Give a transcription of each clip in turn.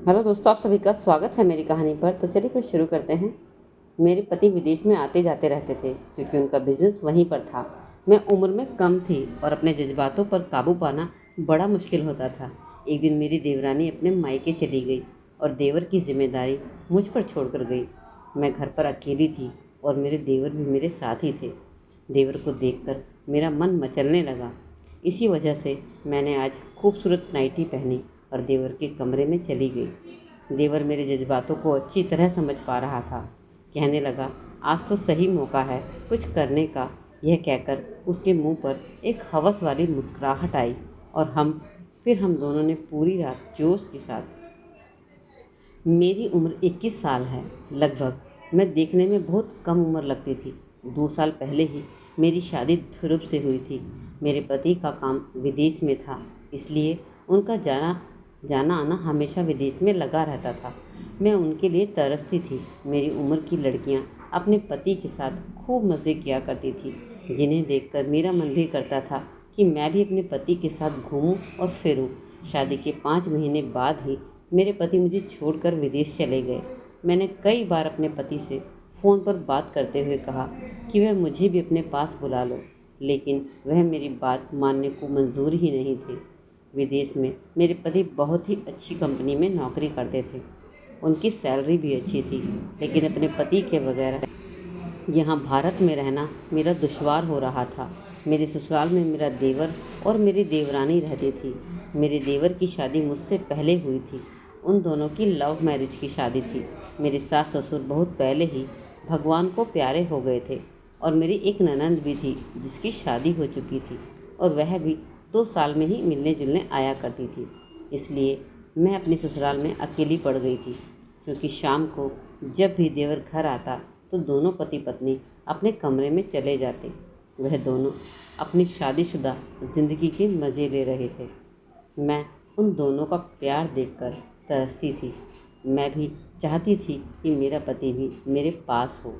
Hello दोस्तों, आप सभी का स्वागत है मेरी कहानी पर। तो चलिए फिर शुरू करते हैं। मेरे पति विदेश में आते जाते रहते थे क्योंकि उनका बिजनेस वहीं पर था। मैं उम्र में कम थी और अपने जज्बातों पर काबू पाना बड़ा मुश्किल होता था। एक दिन मेरी देवरानी अपने मायके चली गई और देवर की जिम्मेदारी मुझ पर छोड़कर गई। मैं घर पर अकेली थी और मेरे देवर भी मेरे साथ ही थे। देवर को देखकर मेरा मन मचलने लगा। इसी वजह से मैंने आज खूबसूरत नाइटी पहनी और देवर के कमरे में चली गई। देवर मेरे जज्बातों को अच्छी तरह समझ पा रहा था। कहने लगा, आज तो सही मौका है कुछ करने का। यह कहकर उसके मुंह पर एक हवस वाली मुस्कुराहट आई और फिर हम दोनों ने पूरी रात जोश के साथ। मेरी उम्र 21 साल है लगभग। मैं देखने में बहुत कम उम्र लगती थी। 2 साल पहले ही मेरी शादी ध्रुव से हुई थी। मेरे पति का काम विदेश में था, इसलिए उनका जाना जाना आना हमेशा विदेश में लगा रहता था। मैं उनके लिए तरसती थी। मेरी उम्र की लड़कियां अपने पति के साथ खूब मज़े किया करती थी, जिन्हें देखकर मेरा मन भी करता था कि मैं भी अपने पति के साथ घूमूं और फिरूं। शादी के 5 महीने बाद ही मेरे पति मुझे छोड़कर विदेश चले गए। मैंने कई बार अपने पति से फ़ोन पर बात करते हुए कहा कि वह मुझे भी अपने पास बुला लो, लेकिन वह मेरी बात मानने को मंजूर ही नहीं थे। विदेश में मेरे पति बहुत ही अच्छी कंपनी में नौकरी करते थे। उनकी सैलरी भी अच्छी थी, लेकिन अपने पति के बगैर यहाँ भारत में रहना मेरा दुश्वार हो रहा था। मेरे ससुराल में मेरा देवर और मेरी देवरानी रहती थी। मेरे देवर की शादी मुझसे पहले हुई थी। उन दोनों की लव मैरिज की शादी थी। मेरे सास ससुर बहुत पहले ही भगवान को प्यारे हो गए थे और मेरी एक ननंद भी थी जिसकी शादी हो चुकी थी और वह भी 2 साल में ही मिलने जुलने आया करती थी। इसलिए मैं अपने ससुराल में अकेली पड़ गई थी, क्योंकि शाम को जब भी देवर घर आता तो दोनों पति पत्नी अपने कमरे में चले जाते। वह दोनों अपनी शादीशुदा ज़िंदगी के मज़े ले रहे थे। मैं उन दोनों का प्यार देखकर तरसती थी। मैं भी चाहती थी कि मेरा पति भी मेरे पास हो।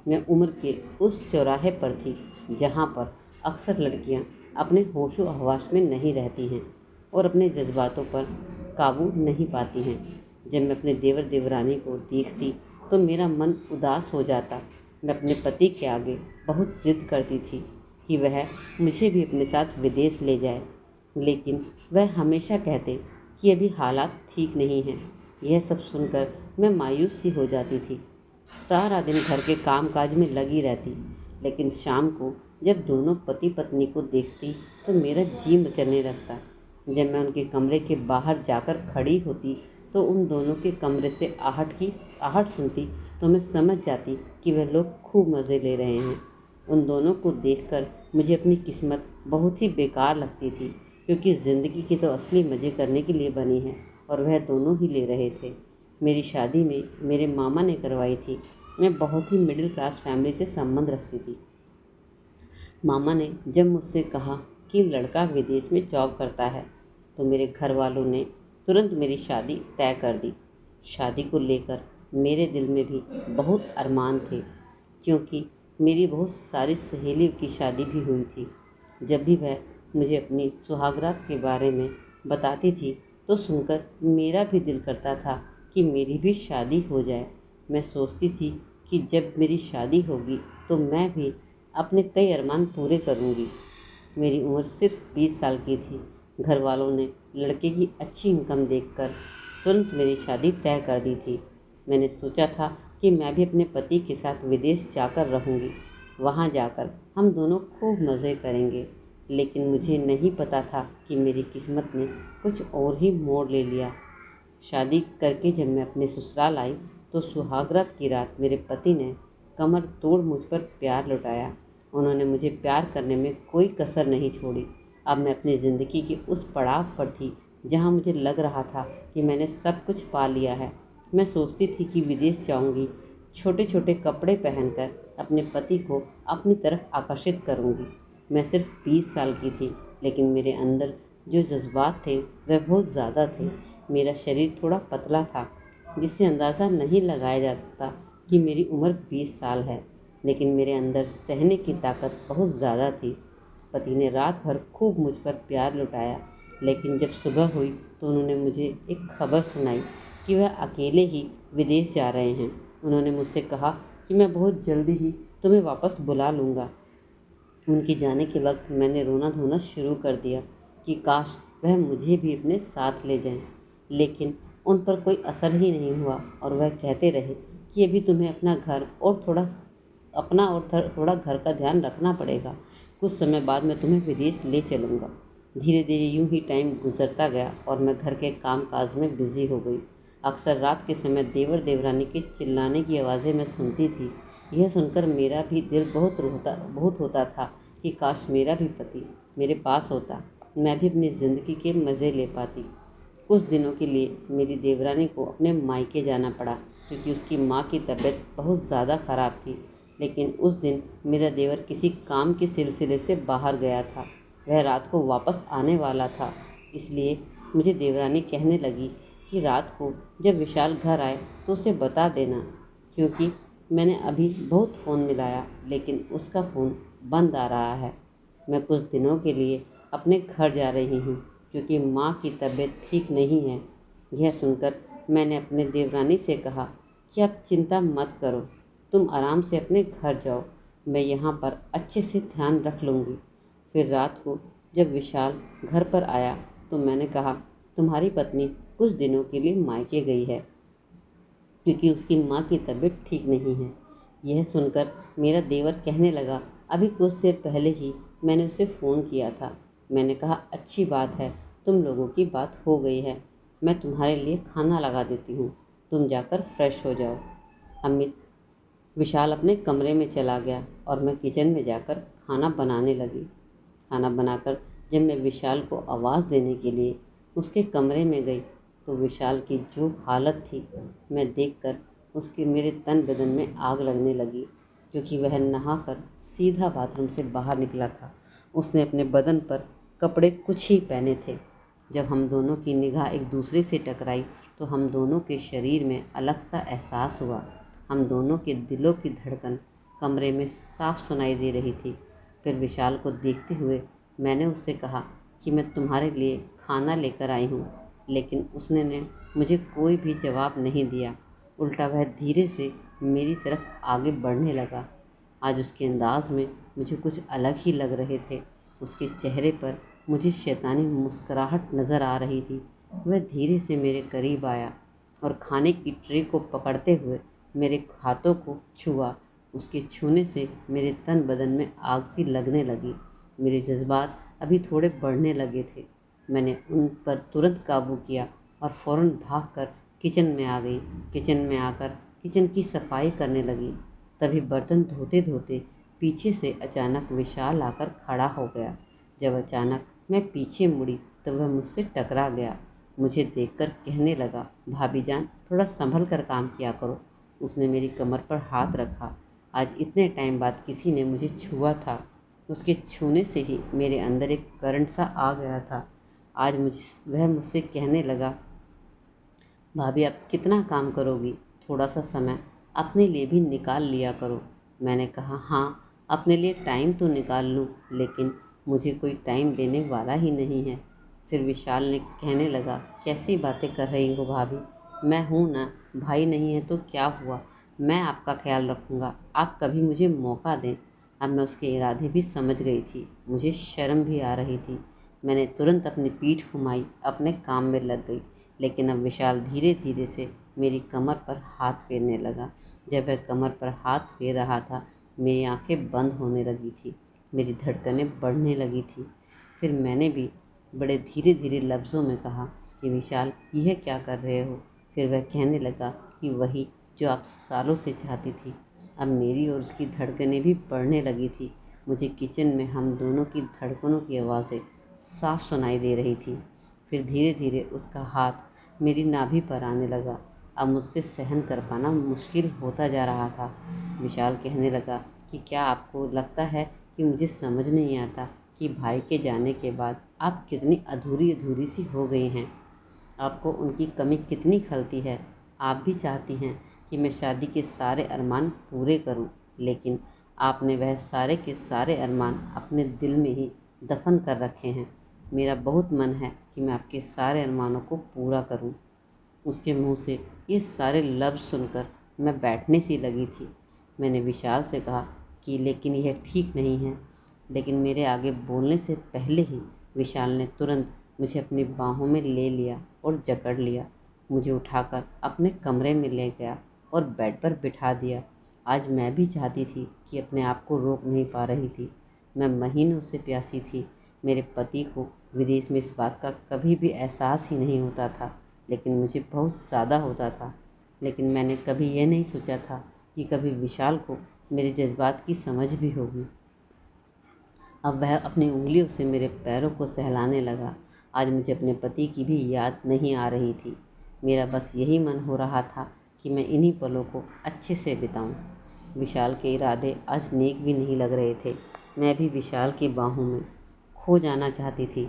मैं उम्र के उस चौराहे पर थी जहाँ पर अक्सर लड़कियाँ अपने होशो हवास में नहीं रहती हैं और अपने जज्बातों पर काबू नहीं पाती हैं। जब मैं अपने देवर देवरानी को देखती तो मेरा मन उदास हो जाता। मैं अपने पति के आगे बहुत जिद करती थी कि वह मुझे भी अपने साथ विदेश ले जाए, लेकिन वह हमेशा कहते कि अभी हालात ठीक नहीं हैं। यह सब सुनकर मैं मायूस सी हो जाती थी। सारा दिन घर के कामकाज में लगी रहती, लेकिन शाम को जब दोनों पति पत्नी को देखती तो मेरा जी मचलने लगता। जब मैं उनके कमरे के बाहर जाकर खड़ी होती तो उन दोनों के कमरे से आहट सुनती तो मैं समझ जाती कि वह लोग खूब मज़े ले रहे हैं। उन दोनों को देखकर मुझे अपनी किस्मत बहुत ही बेकार लगती थी, क्योंकि ज़िंदगी की तो असली मज़े करने के लिए बनी है और वह दोनों ही ले रहे थे। मेरी शादी में मेरे मामा ने करवाई थी। मैं बहुत ही मिडिल क्लास फैमिली से संबंध रखती थी। मामा ने जब मुझसे कहा कि लड़का विदेश में जॉब करता है तो मेरे घर वालों ने तुरंत मेरी शादी तय कर दी। शादी को लेकर मेरे दिल में भी बहुत अरमान थे, क्योंकि मेरी बहुत सारी सहेलियों की शादी भी हुई थी। जब भी वह मुझे अपनी सुहागरात के बारे में बताती थी तो सुनकर मेरा भी दिल करता था कि मेरी भी शादी हो जाए। मैं सोचती थी कि जब मेरी शादी होगी तो मैं भी अपने कई अरमान पूरे करूंगी। मेरी उम्र सिर्फ 20 साल की थी। घर वालों ने लड़के की अच्छी इनकम देखकर तुरंत मेरी शादी तय कर दी थी। मैंने सोचा था कि मैं भी अपने पति के साथ विदेश जाकर रहूंगी। वहां जाकर हम दोनों खूब मज़े करेंगे, लेकिन मुझे नहीं पता था कि मेरी किस्मत ने कुछ और ही मोड़ ले लिया। शादी करके जब मैं अपने ससुराल आई तो सुहागरात की रात मेरे पति ने कमर तोड़ मुझ पर प्यार लुटाया। उन्होंने मुझे प्यार करने में कोई कसर नहीं छोड़ी। अब मैं अपनी ज़िंदगी के उस पड़ाव पर थी जहाँ मुझे लग रहा था कि मैंने सब कुछ पा लिया है। मैं सोचती थी कि विदेश जाऊंगी, छोटे छोटे कपड़े पहनकर अपने पति को अपनी तरफ आकर्षित करूंगी। मैं सिर्फ 20 साल की थी, लेकिन मेरे अंदर जो जज्बात थे वह बहुत ज़्यादा थे। मेरा शरीर थोड़ा पतला था, जिससे अंदाज़ा नहीं लगाया जा सकता कि मेरी उम्र 20 साल है, लेकिन मेरे अंदर सहने की ताकत बहुत ज़्यादा थी। पति ने रात भर खूब मुझ पर प्यार लुटाया, लेकिन जब सुबह हुई तो उन्होंने मुझे एक खबर सुनाई कि वह अकेले ही विदेश जा रहे हैं। उन्होंने मुझसे कहा कि मैं बहुत जल्दी ही तुम्हें वापस बुला लूँगा। उनके जाने के वक्त मैंने रोना धोना शुरू कर दिया कि काश वह मुझे भी अपने साथ ले जाएं, लेकिन उन पर कोई असर ही नहीं हुआ और वह कहते रहे कि अभी तुम्हें थोड़ा घर का ध्यान रखना पड़ेगा। कुछ समय बाद मैं तुम्हें विदेश ले चलूँगा। धीरे धीरे यूं ही टाइम गुजरता गया और मैं घर के काम काज में बिजी हो गई। अक्सर रात के समय देवर देवरानी के चिल्लाने की आवाज़ें मैं सुनती थी। यह सुनकर मेरा भी दिल बहुत होता था कि काश मेरा भी पति मेरे पास होता, मैं भी अपनी ज़िंदगी के मज़े ले पाती। कुछ दिनों के लिए मेरी देवरानी को अपने मायके जाना पड़ा क्योंकि उसकी माँ की तबीयत बहुत ज़्यादा ख़राब थी। लेकिन उस दिन मेरा देवर किसी काम के सिलसिले से बाहर गया था। वह रात को वापस आने वाला था, इसलिए मुझे देवरानी कहने लगी कि रात को जब विशाल घर आए तो उसे बता देना, क्योंकि मैंने अभी बहुत फ़ोन मिलाया लेकिन उसका फ़ोन बंद आ रहा है। मैं कुछ दिनों के लिए अपने घर जा रही हूँ क्योंकि माँ की तबीयत ठीक नहीं है। यह सुनकर मैंने अपने देवरानी से कहा कि आप चिंता मत करो, तुम आराम से अपने घर जाओ, मैं यहाँ पर अच्छे से ध्यान रख लूँगी। फिर रात को जब विशाल घर पर आया तो मैंने कहा, तुम्हारी पत्नी कुछ दिनों के लिए मायके गई है क्योंकि उसकी माँ की तबीयत ठीक नहीं है। यह सुनकर मेरा देवर कहने लगा, अभी कुछ देर पहले ही मैंने उसे फ़ोन किया था। मैंने कहा, अच्छी बात है, तुम लोगों की बात हो गई है, मैं तुम्हारे लिए खाना लगा देती हूँ, तुम जाकर फ्रेश हो जाओ। अमित विशाल अपने कमरे में चला गया और मैं किचन में जाकर खाना बनाने लगी। खाना बनाकर जब मैं विशाल को आवाज़ देने के लिए उसके कमरे में गई तो विशाल की जो हालत थी मैं देखकर उसके मेरे तन बदन में आग लगने लगी, क्योंकि वह नहाकर सीधा बाथरूम से बाहर निकला था। उसने अपने बदन पर कपड़े कुछ ही पहने थे। जब हम दोनों की निगाह एक दूसरे से टकराई तो हम दोनों के शरीर में अलग सा एहसास हुआ। हम दोनों के दिलों की धड़कन कमरे में साफ सुनाई दे रही थी। फिर विशाल को देखते हुए मैंने उससे कहा कि मैं तुम्हारे लिए खाना लेकर आई हूँ, लेकिन उसने मुझे कोई भी जवाब नहीं दिया। उल्टा वह धीरे से मेरी तरफ आगे बढ़ने लगा। आज उसके अंदाज में मुझे कुछ अलग ही लग रहे थे। उसके चेहरे पर मुझे शैतानी मुस्कुराहट नज़र आ रही थी। वह धीरे से मेरे करीब आया और खाने की ट्रे को पकड़ते हुए मेरे हाथों को छुआ। उसके छूने से मेरे तन बदन में आग सी लगने लगी। मेरे जज्बात अभी थोड़े बढ़ने लगे थे। मैंने उन पर तुरंत काबू किया और फ़ौरन भागकर किचन में आ गई। किचन में आकर किचन की सफाई करने लगी। तभी बर्तन धोते धोते पीछे से अचानक विशाल आकर खड़ा हो गया। जब अचानक मैं पीछे मुड़ी तो वह मुझसे टकरा गया। मुझे देखकर कहने लगा, भाभी जान, थोड़ा संभल कर काम किया करो। उसने मेरी कमर पर हाथ रखा। आज इतने टाइम बाद किसी ने मुझे छुआ था। उसके छूने से ही मेरे अंदर एक करंट सा आ गया था। आज वह मुझसे कहने लगा, भाभी आप कितना काम करोगी, थोड़ा सा समय अपने लिए भी निकाल लिया करो। मैंने कहा, हाँ, अपने लिए टाइम तो निकाल लूँ, लेकिन मुझे कोई टाइम देने वाला ही नहीं है। फिर विशाल ने कहने लगा, कैसी बातें कर रही हो भाभी, मैं हूँ ना, भाई नहीं है तो क्या हुआ, मैं आपका ख्याल रखूँगा, आप कभी मुझे मौका दें। अब मैं उसके इरादे भी समझ गई थी। मुझे शर्म भी आ रही थी। मैंने तुरंत अपनी पीठ घुमाई, अपने काम में लग गई। लेकिन अब विशाल धीरे धीरे से मेरी कमर पर हाथ फेरने लगा। जब वह कमर पर हाथ फेर रहा था मेरी आंखें बंद होने लगी थी, मेरी धड़कनें बढ़ने लगी थी। फिर मैंने भी बड़े धीरे धीरे लफ्ज़ों में कहा कि विशाल, यह क्या कर रहे हो। फिर वह कहने लगा कि वही जो आप सालों से चाहती थी। अब मेरी और उसकी धड़कनें भी बढ़ने लगी थी। मुझे किचन में हम दोनों की धड़कनों की आवाज़ें साफ सुनाई दे रही थी। फिर धीरे धीरे उसका हाथ मेरी नाभि पर आने लगा। अब मुझसे सहन कर पाना मुश्किल होता जा रहा था। विशाल कहने लगा कि क्या आपको लगता है कि मुझे समझ नहीं आता कि भाई के जाने के बाद आप कितनी अधूरी अधूरी सी हो गई हैं। आपको उनकी कमी कितनी खलती है। आप भी चाहती हैं कि मैं शादी के सारे अरमान पूरे करूं, लेकिन आपने वह सारे के सारे अरमान अपने दिल में ही दफन कर रखे हैं। मेरा बहुत मन है कि मैं आपके सारे अरमानों को पूरा करूं। उसके मुंह से ये सारे लफ्ज़ सुनकर मैं बैठने सी लगी थी। मैंने विशाल से कहा कि लेकिन यह ठीक नहीं है, लेकिन मेरे आगे बोलने से पहले ही विशाल ने तुरंत मुझे अपनी बाहों में ले लिया और जकड़ लिया। मुझे उठाकर अपने कमरे में ले गया और बेड पर बिठा दिया। आज मैं भी चाहती थी कि अपने आप को रोक नहीं पा रही थी। मैं महीनों से प्यासी थी। मेरे पति को विदेश में इस बात का कभी भी एहसास ही नहीं होता था, लेकिन मुझे बहुत ज़्यादा होता था। लेकिन मैंने कभी ये नहीं सोचा था कि कभी विशाल को मेरे जज्बात की समझ भी होगी। अब वह अपनी उंगलियों से मेरे पैरों को सहलाने लगा। आज मुझे अपने पति की भी याद नहीं आ रही थी। मेरा बस यही मन हो रहा था कि मैं इन्हीं पलों को अच्छे से बिताऊं। विशाल के इरादे आज नेक भी नहीं लग रहे थे। मैं भी विशाल की बाहों में खो जाना चाहती थी।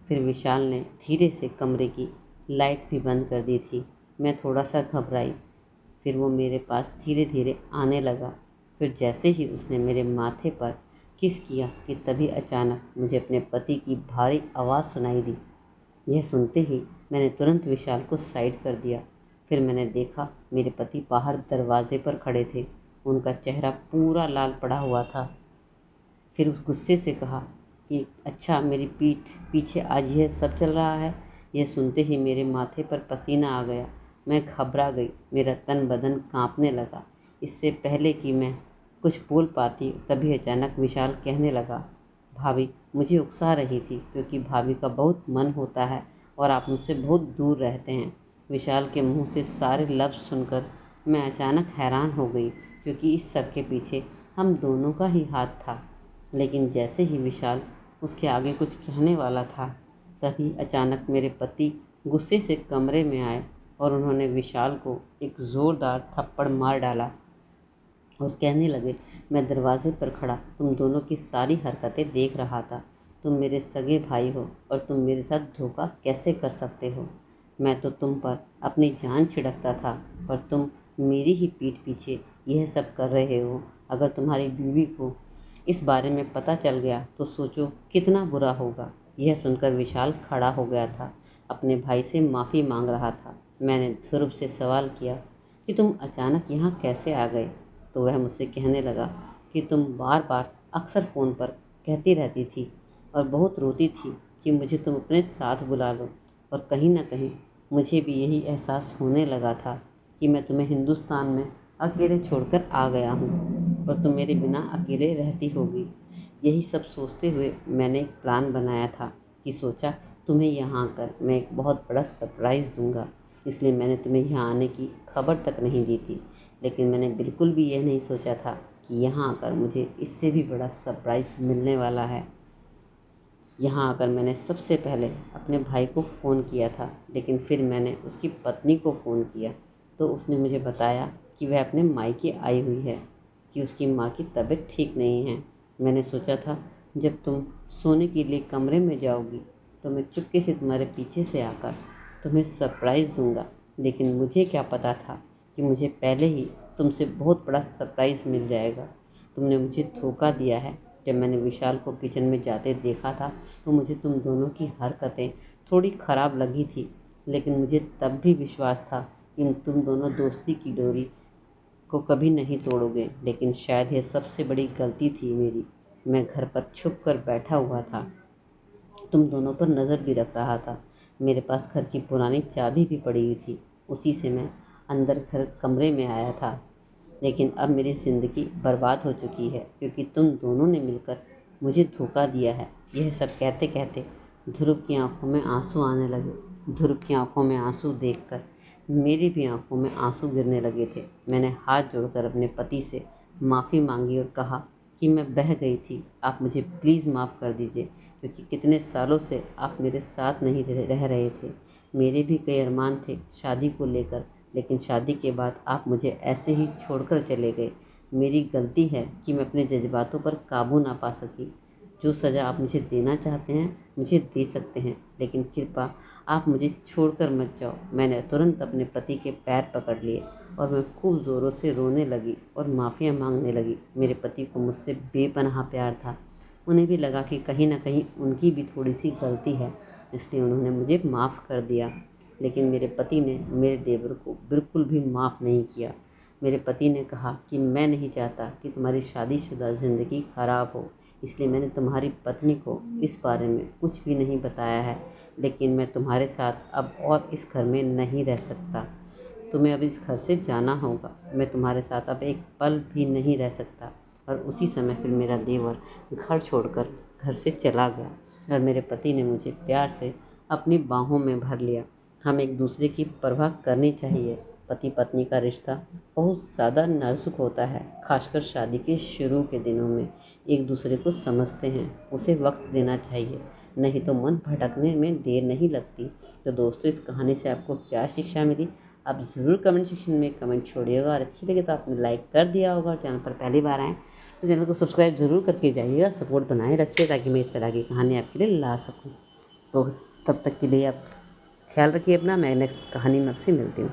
फिर विशाल ने धीरे से कमरे की लाइट भी बंद कर दी थी। मैं थोड़ा सा घबराई। फिर वो मेरे पास धीरे धीरे आने लगा। फिर जैसे ही उसने मेरे माथे पर किस किया कि तभी अचानक मुझे अपने पति की भारी आवाज़ सुनाई दी। यह सुनते ही मैंने तुरंत विशाल को साइड कर दिया। फिर मैंने देखा मेरे पति बाहर दरवाजे पर खड़े थे। उनका चेहरा पूरा लाल पड़ा हुआ था। फिर उस गुस्से से कहा कि अच्छा मेरी पीठ पीछे आज यह सब चल रहा है। यह सुनते ही मेरे माथे पर पसीना आ गया। मैं घबरा गई। मेरा तन बदन कांपने लगा। इससे पहले कि मैं कुछ बोल पाती तभी अचानक विशाल कहने लगा, भाभी मुझे उकसा रही थी क्योंकि भाभी का बहुत मन होता है और आप मुझसे बहुत दूर रहते हैं। विशाल के मुंह से सारे लफ्ज़ सुनकर मैं अचानक हैरान हो गई, क्योंकि इस सब के पीछे हम दोनों का ही हाथ था। लेकिन जैसे ही विशाल उसके आगे कुछ कहने वाला था, तभी अचानक मेरे पति गुस्से से कमरे में आए और उन्होंने विशाल को एक ज़ोरदार थप्पड़ मार डाला और कहने लगे, मैं दरवाजे पर खड़ा तुम दोनों की सारी हरकतें देख रहा था। तुम मेरे सगे भाई हो और तुम मेरे साथ धोखा कैसे कर सकते हो। मैं तो तुम पर अपनी जान छिड़कता था, पर तुम मेरी ही पीठ पीछे यह सब कर रहे हो। अगर तुम्हारी बीवी को इस बारे में पता चल गया तो सोचो कितना बुरा होगा। यह सुनकर विशाल खड़ा हो गया था, अपने भाई से माफ़ी मांग रहा था। मैंने ध्रुव से सवाल किया कि तुम अचानक यहाँ कैसे आ गए, तो वह मुझसे कहने लगा कि तुम बार बार अक्सर फ़ोन पर कहती रहती थी और बहुत रोती थी कि मुझे तुम अपने साथ बुला लो। और कहीं ना कहीं मुझे भी यही एहसास होने लगा था कि मैं तुम्हें हिंदुस्तान में अकेले छोड़कर आ गया हूँ और तुम मेरे बिना अकेले रहती होगी। यही सब सोचते हुए मैंने एक प्लान बनाया था कि सोचा तुम्हें यहाँ आकर मैं एक बहुत बड़ा सरप्राइज़ दूंगा। इसलिए मैंने तुम्हें यहाँ आने की खबर तक नहीं दी थी। लेकिन मैंने बिल्कुल भी यह नहीं सोचा था कि यहाँ आकर मुझे इससे भी बड़ा सरप्राइज़ मिलने वाला है। यहाँ आकर मैंने सबसे पहले अपने भाई को फ़ोन किया था, लेकिन फिर मैंने उसकी पत्नी को फ़ोन किया तो उसने मुझे बताया कि वह अपने मायके आई हुई है, कि उसकी माँ की तबीयत ठीक नहीं है। मैंने सोचा था जब तुम सोने के लिए कमरे में जाओगी तो मैं चुपके से तुम्हारे पीछे से आकर तुम्हें सरप्राइज़ दूंगा। लेकिन मुझे क्या पता था कि मुझे पहले ही तुमसे बहुत बड़ा सरप्राइज़ मिल जाएगा। तुमने मुझे धोखा दिया है। जब मैंने विशाल को किचन में जाते देखा था तो मुझे तुम दोनों की हरकतें थोड़ी ख़राब लगी थी, लेकिन मुझे तब भी विश्वास था कि तुम दोनों दोस्ती की डोरी को कभी नहीं तोड़ोगे। लेकिन शायद यह सबसे बड़ी गलती थी मेरी। मैं घर पर छुप कर बैठा हुआ था, तुम दोनों पर नज़र भी रख रहा था। मेरे पास घर की पुरानी चाबी भी पड़ी हुई थी, उसी से मैं अंदर घर कमरे में आया था। लेकिन अब मेरी ज़िंदगी बर्बाद हो चुकी है, क्योंकि तुम दोनों ने मिलकर मुझे धोखा दिया है। यह सब कहते कहते ध्रुव की आंखों में आंसू आने लगे। ध्रुव की आंखों में आंसू देखकर मेरी भी आंखों में आंसू गिरने लगे थे। मैंने हाथ जोड़कर अपने पति से माफ़ी मांगी और कहा कि मैं बह गई थी, आप मुझे प्लीज़ माफ़ कर दीजिए, क्योंकि कितने सालों से आप मेरे साथ नहीं रह रहे थे। मेरे भी कई अरमान थे शादी को लेकर, लेकिन शादी के बाद आप मुझे ऐसे ही छोड़कर चले गए। मेरी गलती है कि मैं अपने जज्बातों पर काबू ना पा सकी। जो सज़ा आप मुझे देना चाहते हैं मुझे दे सकते हैं, लेकिन कृपा आप मुझे छोड़कर मत जाओ। मैंने तुरंत अपने पति के पैर पकड़ लिए और मैं खूब ज़ोरों से रोने लगी और माफ़िया मांगने लगी। मेरे पति को मुझसे बेपनाह प्यार था। उन्हें भी लगा कि कहीं ना कहीं उनकी भी थोड़ी सी गलती है, इसलिए उन्होंने मुझे माफ़ कर दिया। लेकिन मेरे पति ने मेरे देवर को बिल्कुल भी माफ़ नहीं किया। मेरे पति ने कहा कि मैं नहीं चाहता कि तुम्हारी शादीशुदा ज़िंदगी ख़राब हो, इसलिए मैंने तुम्हारी पत्नी को इस बारे में कुछ भी नहीं बताया है। लेकिन मैं तुम्हारे साथ अब और इस घर में नहीं रह सकता। तुम्हें अब इस घर से जाना होगा। मैं तुम्हारे साथ अब एक पल भी नहीं रह सकता। और उसी समय फिर मेरा देवर घर छोड़कर घर से चला गया और मेरे पति ने मुझे प्यार से अपनी बाहों में भर लिया। हम एक दूसरे की परवाह करनी चाहिए। पति पत्नी का रिश्ता बहुत ज़्यादा नाजुक होता है, खासकर शादी के शुरू के दिनों में। एक दूसरे को समझते हैं, उसे वक्त देना चाहिए, नहीं तो मन भटकने में देर नहीं लगती। तो दोस्तों, इस कहानी से आपको क्या शिक्षा मिली, आप ज़रूर कमेंट सेक्शन में कमेंट छोड़िएगा। और अच्छी लगे तो आपने लाइक कर दिया होगा। और चैनल पर पहली बार आएँ तो चैनल को सब्सक्राइब ज़रूर करके जाइएगा। सपोर्ट बनाए रखिए ताकि मैं इस तरह की कहानी आपके लिए ला सकूँ। तो तब तक के लिए आप ख्याल रखिए अपना। मैं नेक्स्ट कहानी में आपसे मिलती हूँ।